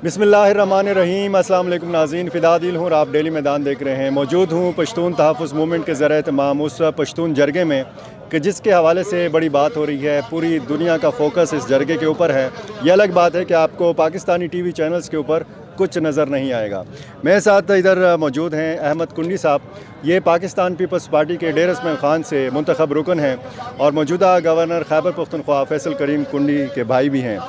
बिस्मिल्लाहिर्रहमानिर्रहीम। अस्सलाम वालेकुम नाज़रीन, फ़िदा दिल हूँ और आप डेली मैदान देख रहे हैं। मौजूद हूँ पश्तून तहफ़्फ़ुज़ मूवमेंट के ज़रिए तमाम उस पश्तून जरगे में कि जिसके हवाले से बड़ी बात हो रही है। पूरी दुनिया का फोकस इस जरगे के ऊपर है। ये अलग बात है कि आपको पाकिस्तानी टीवी चैनल्स के ऊपर कुछ नज़र नहीं आएगा। मेरे साथ इधर मौजूद हैं अहमद कुंडी साहब। ये पाकिस्तान पीपल्स पार्टी के डेर इस्माइल ख़ान से मुंतखब रुकन हैं और मौजूदा गवर्नर खैबर पख्तूनख्वा फैसल करीम कुंडी के भाई भी हैं।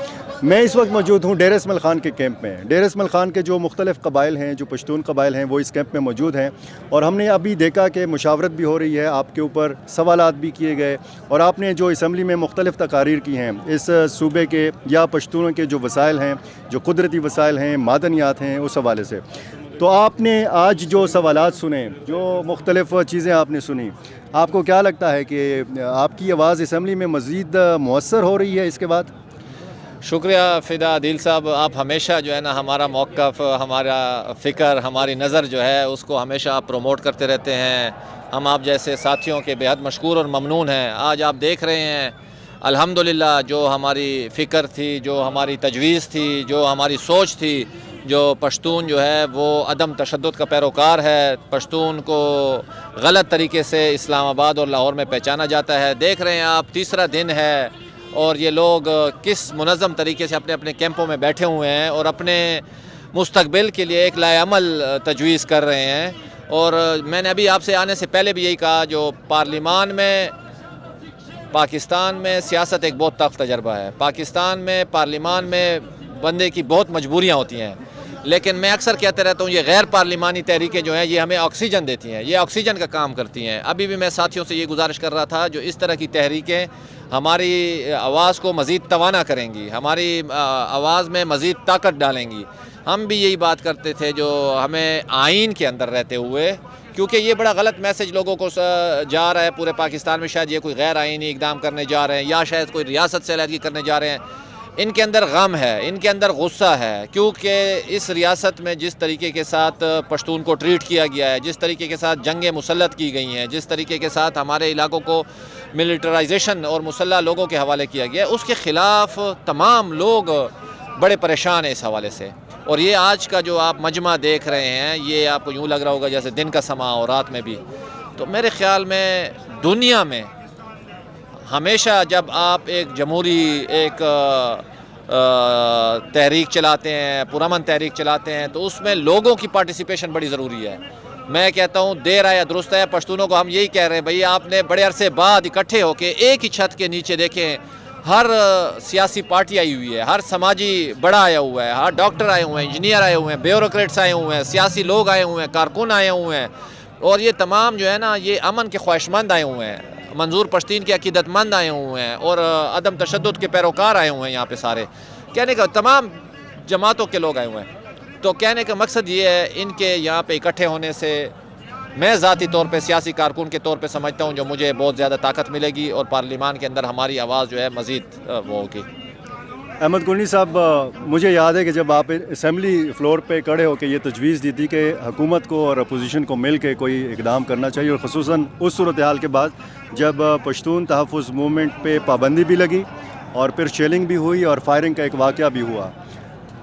मैं इस वक्त मौजूद हूँ डेर इस्माइल ख़ान के कैंप में। डेर इस्माइल ख़ान के जो मुख्तलिफ़ कबाइल हैं, जो पश्तून कबाइल हैं, वो इस कैंप में मौजूद हैं और हमने अभी देखा कि मुशावरत भी हो रही है, आपके ऊपर सवालात भी किए गए और आपने जो असम्बली में मुख्तलिफ़ तकारीर की हैं इस सूबे के या पश्तूनों के जो वसाइल हैं, जो कुदरती वसाइल हैं, मादनियात हैं, उस हवाले से। तो आपने आज जो सवालात सुने, जो मुख्तलिफ़ चीज़ें आपने सुनी, आपको क्या लगता है कि आपकी आवाज़ असम्बली में मज़ीद मुअस्सर हो रही है इसके बाद? शुक्रिया फ़िदा दिल साहब, आप हमेशा जो है ना हमारा मौक़िफ़, हमारा फ़िक्र, हमारी नज़र जो है उसको हमेशा आप प्रमोट करते रहते हैं। हम आप जैसे साथियों के बेहद मशकूर और ममनून हैं। आज आप देख रहे हैं अल्हम्दुलिल्लाह जो हमारी फ़िक्र थी, जो हमारी तजवीज़ थी, जो हमारी सोच थी, जो पश्तून जो है वो अदम तशद्दुद का पैरोकार है। पश्तून को गलत तरीके से इस्लामाबाद और लाहौर में पहचाना जाता है। देख रहे हैं आप, तीसरा दिन है और ये लोग किस मुनज़्ज़म तरीके से अपने अपने कैंपों में बैठे हुए हैं और अपने मुस्तक़बिल के लिए एक लाएअमल तजवीज़ कर रहे हैं। और मैंने अभी आपसे आने से पहले भी यही कहा, जो पार्लिमान में पाकिस्तान में सियासत एक बहुत तख्त तजर्बा है। पाकिस्तान में पार्लिमान में बंदे की बहुत मजबूरियाँ होती हैं, लेकिन मैं अक्सर कहते रहता हूँ ये गैर पार्लिमानी तहरीकें जो हैं ये हमें ऑक्सीजन देती हैं, ये ऑक्सीजन का काम करती हैं। अभी भी मैं साथियों से ये गुजारिश कर रहा था, जो इस तरह की तहरीकें हमारी आवाज़ को मज़ीद तवाना करेंगी, हमारी आवाज़ में मज़ीद ताकत डालेंगी। हम भी यही बात करते थे, जो हमें आइन के अंदर रहते हुए, क्योंकि ये बड़ा गलत मैसेज लोगों को जा रहा है पूरे पाकिस्तान में, शायद ये कोई गैर आइनी इक़दाम करने जा रहे हैं या शायद कोई रियासत से अलहदगी करने जा रहे हैं। इनके अंदर गम है, इनके अंदर गुस्सा है, क्योंकि इस रियासत में जिस तरीके के साथ पश्तून को ट्रीट किया गया है, जिस तरीके के साथ जंगें मुसल्लत की गई हैं, जिस तरीके के साथ हमारे इलाकों को मिलिटराइजेशन और मुसल्लह लोगों के हवाले किया गया है, उसके ख़िलाफ़ तमाम लोग बड़े परेशान हैं इस हवाले से। और ये आज का जो आप मजमा देख रहे हैं, ये आपको यूँ लग रहा होगा जैसे दिन का समा और रात में भी। तो मेरे ख़्याल में दुनिया में हमेशा जब आप एक जमहूरी एक तहरीक चलाते हैं, पुरअमन तहरीक चलाते हैं, तो उसमें लोगों की पार्टिसिपेशन बड़ी ज़रूरी है। मैं कहता हूँ देर आया दुरुस्त है। पश्तूनों को हम यही कह रहे हैं, भाई आपने बड़े अरसे बाद इकट्ठे होकर एक ही छत के नीचे देखें, हर सियासी पार्टी आई हुई है, हर समाजी बड़ा आया हुआ है, हर डॉक्टर आए हुए हैं, इंजीनियर आए हुए हैं, ब्यूरोक्रेट्स आए हुए हैं, सियासी लोग आए हुए हैं, कारकुन आए हुए हैं, और ये तमाम जो है ना ये अमन के ख्वाहिशमंद आए हुए हैं, मंजूर पश्तीन के अकीदतमंद आए हुए हैं और अदम तशद्दुद के पैरोकार आए हुए हैं। यहाँ पे सारे कहने का तमाम जमातों के लोग आए हुए हैं। तो कहने का मकसद ये है, इनके यहाँ पे इकट्ठे होने से मैं ज़ाती तौर पे सियासी कारकुन के तौर पे समझता हूँ जो मुझे बहुत ज़्यादा ताकत मिलेगी और पार्लिमान के अंदर हमारी आवाज़ जो है मज़ीद वो होगी। अहमद कुंडी साहब, मुझे याद है कि जब आप असम्बली फ़्लोर पे खड़े होकर ये तजवीज़ दी थी कि हुकूमत को और अपोजिशन को मिल के कोई इक़दाम करना चाहिए, और ख़ुसूसन उस सूरत हाल के बाद जब पश्तून तहफ़्फ़ुज़ मूवमेंट पे पाबंदी भी लगी और फिर शेलिंग भी हुई और फायरिंग का एक वाक़या भी हुआ,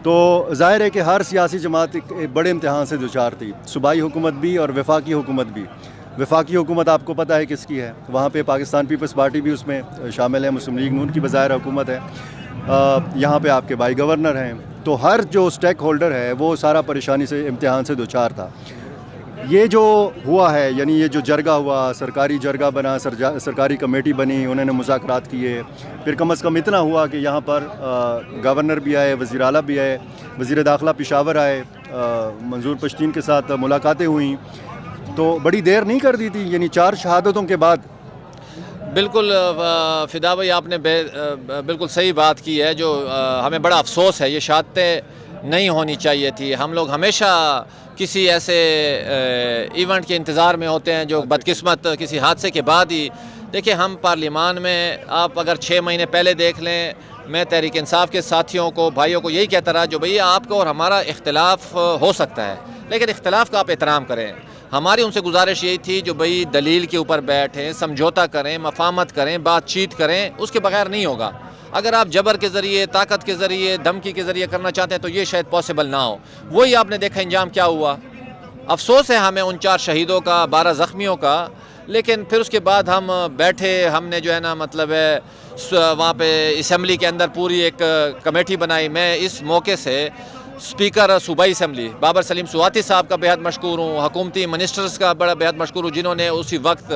तो ज़ाहिर है कि हर सियासी जमात एक बड़े इम्तहान से दुचार थी, सूबाई हुकूमत भी और वफाकी हुकूमत भी। वफाकी हुकूमत आपको पता है किसकी है, वहाँ पे पाकिस्तान पीपल्स पार्टी भी उसमें शामिल है, मुस्लिम लीग नून की बज़ाहिर हुकूमत है, यहाँ पे आपके भाई गवर्नर हैं। तो हर जो स्टेक होल्डर है वो सारा परेशानी से, इम्तिहान से दुचार था। ये जो हुआ है, यानी ये जो जरगा हुआ, सरकारी जरगा बना, सरकारी कमेटी बनी, उन्होंने मुज़ाकरात किए, फिर कम अज़ कम इतना हुआ कि यहाँ पर गवर्नर भी आए, वज़ीर आला भी आए, वज़ीर दाखिला पेशावर आए, मंजूर पश्तीन के साथ मुलाकातें हुई, तो बड़ी देर नहीं कर दी थी, यानी 4 शहादतों के बाद। बिल्कुल फ़िदा भाई, आपने बिल्कुल सही बात की है। जो हमें बड़ा अफसोस है, ये शहादतें नहीं होनी चाहिए थी। हम लोग हमेशा किसी ऐसे इवेंट के इंतज़ार में होते हैं जो बदकिस्मत किसी हादसे के बाद ही। देखिए, हम पार्लिमान में आप अगर 6 महीने पहले देख लें, मैं तहरीक इंसाफ के साथियों को, भाइयों को यही कहता रहा, जो भैया आपको और हमारा इख्तिलाफ़ हो सकता है, लेकिन इख्तिलाफ़ का आप एहतराम करें। हमारी उनसे गुजारिश यही थी, जो भाई दलील के ऊपर बैठें, समझौता करें, मफाहमत करें, बातचीत करें, उसके बगैर नहीं होगा। اگر آپ جبر کے ذریعے، طاقت کے ذریعے، دھمکی کے ذریعے کرنا چاہتے ہیں تو یہ شاید پاسبل نہ ہو. وہی آپ نے دیکھا انجام کیا ہوا. افسوس ہے ہمیں ان 4 شہیدوں کا، 12 زخمیوں کا، لیکن پھر اس کے بعد ہم بیٹھے، ہم نے جو ہے نا مطلب ہے وہاں پہ اسمبلی کے اندر پوری ایک کمیٹی بنائی. میں اس موقع سے اسپیکر صوبائی اسمبلی بابر سلیم سواتی صاحب کا بہت مشکور ہوں، حکومتی منسٹرز کا بڑا بہت مشکور ہوں، جنہوں نے اسی وقت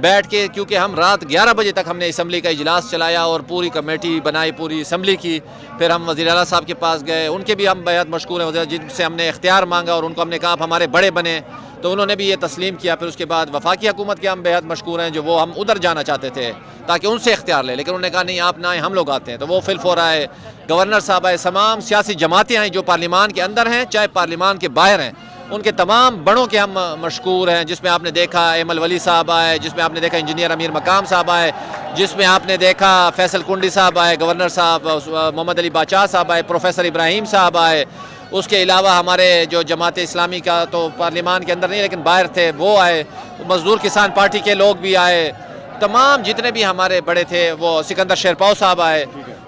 بیٹھ کے، کیونکہ ہم رات 11 بجے تک ہم نے اسمبلی کا اجلاس چلایا اور پوری کمیٹی بنائی پوری اسمبلی کی. پھر ہم وزیر اعلیٰ صاحب کے پاس گئے، ان کے بھی ہم بہت مشکور ہیں، جن سے ہم نے اختیار مانگا اور ان کو ہم نے کہا آپ ہمارے بڑے بنے، تو انہوں نے بھی یہ تسلیم کیا. پھر اس کے بعد وفاقی حکومت کے ہم بہت مشکور ہیں، جو وہ ہم ادھر جانا چاہتے تھے تاکہ ان سے اختیار لیں، لیکن انہوں نے کہا نہیں آپ نہ آئیں، ہم لوگ آتے ہیں. تو وہ فل فور آئے، گورنر صاحب آئے، تمام سیاسی جماعتیں آئیں جو پارلیمان کے اندر ہیں چاہے پارلیمان کے باہر ہیں، ان کے تمام بڑوں کے ہم مشکور ہیں. جس میں آپ نے دیکھا ایمل ولی صاحب آئے، جس میں آپ نے دیکھا انجینئر امیر مقام صاحب آئے، جس میں آپ نے دیکھا فیصل کنڈی صاحب آئے، گورنر صاحب محمد علی باچا صاحب آئے، پروفیسر ابراہیم صاحب آئے. اس کے علاوہ ہمارے جو جماعت اسلامی کا تو پارلیمان کے اندر نہیں لیکن باہر تھے وہ آئے، مزدور کسان پارٹی کے لوگ بھی آئے، تمام جتنے بھی ہمارے بڑے تھے، وہ سکندر شیرپاؤ صاحب آئے.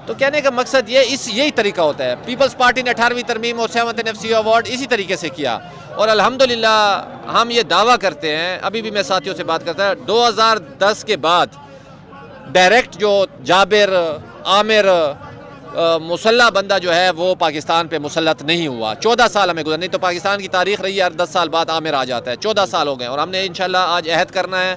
تو کہنے کا مقصد یہی طریقہ ہوتا ہے. پیپلز پارٹی نے 18ویں ترمیم اور 7th NFC ایوارڈ اسی طریقے سے کیا، اور الحمدللہ ہم یہ دعویٰ کرتے ہیں، ابھی بھی میں ساتھیوں سے بات کرتا ہوں، 2010 کے بعد ڈائریکٹ جو جابر عامر مسلح بندہ جو ہے وہ پاکستان پہ مسلط نہیں ہوا. 14 سال ہمیں گزر، نہیں تو پاکستان کی تاریخ رہی ہے 10 سال بعد عامر آ جاتا ہے. 14 سال ہو گئے اور ہم نے انشاءاللہ آج عہد کرنا ہے.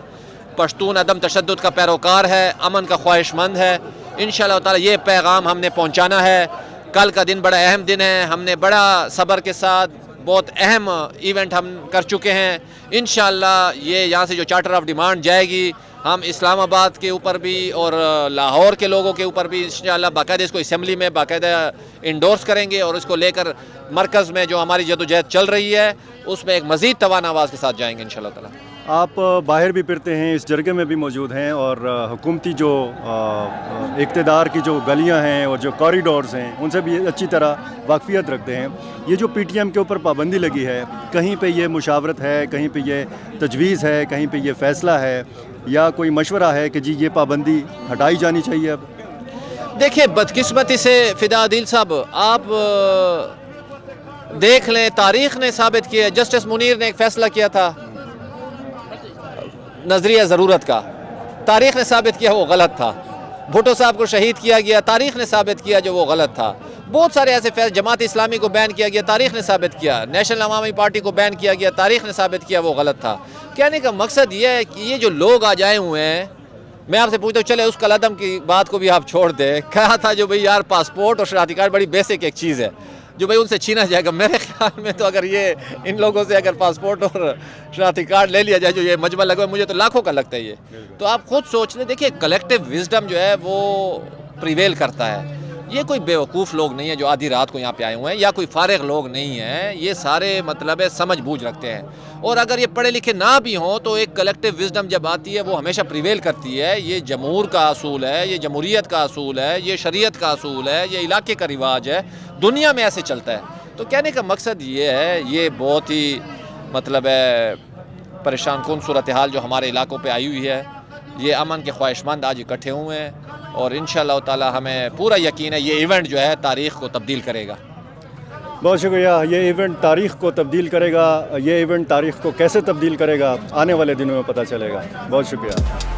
پشتون عدم تشدد کا پیروکار ہے، امن کا خواہش مند ہے. انشاءاللہ تعالی یہ پیغام ہم نے پہنچانا ہے. کل کا دن بڑا اہم دن ہے، ہم نے بڑا صبر کے ساتھ بہت اہم ایونٹ ہم کر چکے ہیں. انشاءاللہ یہ یہاں سے جو چارٹر آف ڈیمانڈ جائے گی، ہم اسلام آباد کے اوپر بھی اور لاہور کے لوگوں کے اوپر بھی انشاءاللہ باقاعدہ اس کو اسمبلی میں باقاعدہ انڈورس کریں گے، اور اس کو لے کر مرکز میں جو ہماری جدوجہد چل رہی ہے اس میں ایک مزید توانا آواز کے ساتھ جائیں گے انشاءاللہ تعالی. آپ باہر بھی پھرتے ہیں، اس جرگے میں بھی موجود ہیں، اور حکومتی جو اقتدار کی جو گلیاں ہیں اور جو کوریڈورز ہیں ان سے بھی اچھی طرح واقفیت رکھتے ہیں. یہ جو پی ٹی ایم کے اوپر پابندی لگی ہے، کہیں پہ یہ مشاورت ہے، کہیں پہ یہ تجویز ہے، کہیں پہ یہ فیصلہ ہے، یا کوئی مشورہ ہے کہ جی یہ پابندی ہٹائی جانی چاہیے؟ اب دیکھیں بدقسمتی سے فدا عادل صاحب آپ دیکھ لیں، تاریخ نے ثابت کیا ہے. جسٹس منیر نے ایک فیصلہ کیا تھا نظریہ ضرورت کا، تاریخ نے ثابت کیا وہ غلط تھا. بھٹو صاحب کو شہید کیا گیا، تاریخ نے ثابت کیا جو وہ غلط تھا. بہت سارے ایسے فیصلے، جماعت اسلامی کو بین کیا گیا، تاریخ نے ثابت کیا. نیشنل عوامی پارٹی کو بین کیا گیا، تاریخ نے ثابت کیا وہ غلط تھا. کہنے کا مقصد یہ ہے کہ یہ جو لوگ آ جائے ہوئے ہیں، میں آپ سے پوچھتا ہوں چلے اس کالعدم کی بات کو بھی آپ چھوڑ دیں. کہا تھا جو بھئی یار پاسپورٹ اور شناختی کارڈ بڑی بیسک ایک چیز ہے جو بھئی ان سے چھینا جائے گا. میرے خیال میں تو اگر یہ ان لوگوں سے اگر پاسپورٹ اور شناختی کارڈ لے لیا جائے جو یہ مجمع لگا، مجھے تو لاکھوں کا لگتا ہے یہ. تو آپ خود سوچ لیں، دیکھیے کلیکٹیو وزڈم جو ہے وہ پریویل کرتا ہے. یہ کوئی بیوقوف لوگ نہیں ہیں جو آدھی رات کو یہاں پہ آئے ہوئے ہیں، یا کوئی فارغ لوگ نہیں ہیں. یہ سارے مطلب ہے سمجھ بوجھ رکھتے ہیں، اور اگر یہ پڑھے لکھے نہ بھی ہوں تو ایک کلیکٹیو وزڈم جب آتی ہے وہ ہمیشہ پریویل کرتی ہے. یہ جمہور کا اصول ہے، یہ جمہوریت کا اصول ہے، یہ شریعت کا اصول ہے، یہ علاقے کا رواج ہے، دنیا میں ایسے چلتا ہے. تو کہنے کا مقصد یہ ہے، یہ بہت ہی مطلب ہے پریشان کن صورتحال جو ہمارے علاقوں پہ آئی ہوئی ہے. یہ امن کے خواہش مند آج اکٹھے ہوئے ہیں، اور انشاءاللہ تعالی ہمیں پورا یقین ہے یہ ایونٹ جو ہے تاریخ کو تبدیل کرے گا. بہت شکریہ. یہ ایونٹ تاریخ کو تبدیل کرے گا. یہ ایونٹ تاریخ کو کیسے تبدیل کرے گا آنے والے دنوں میں پتہ چلے گا. بہت شکریہ.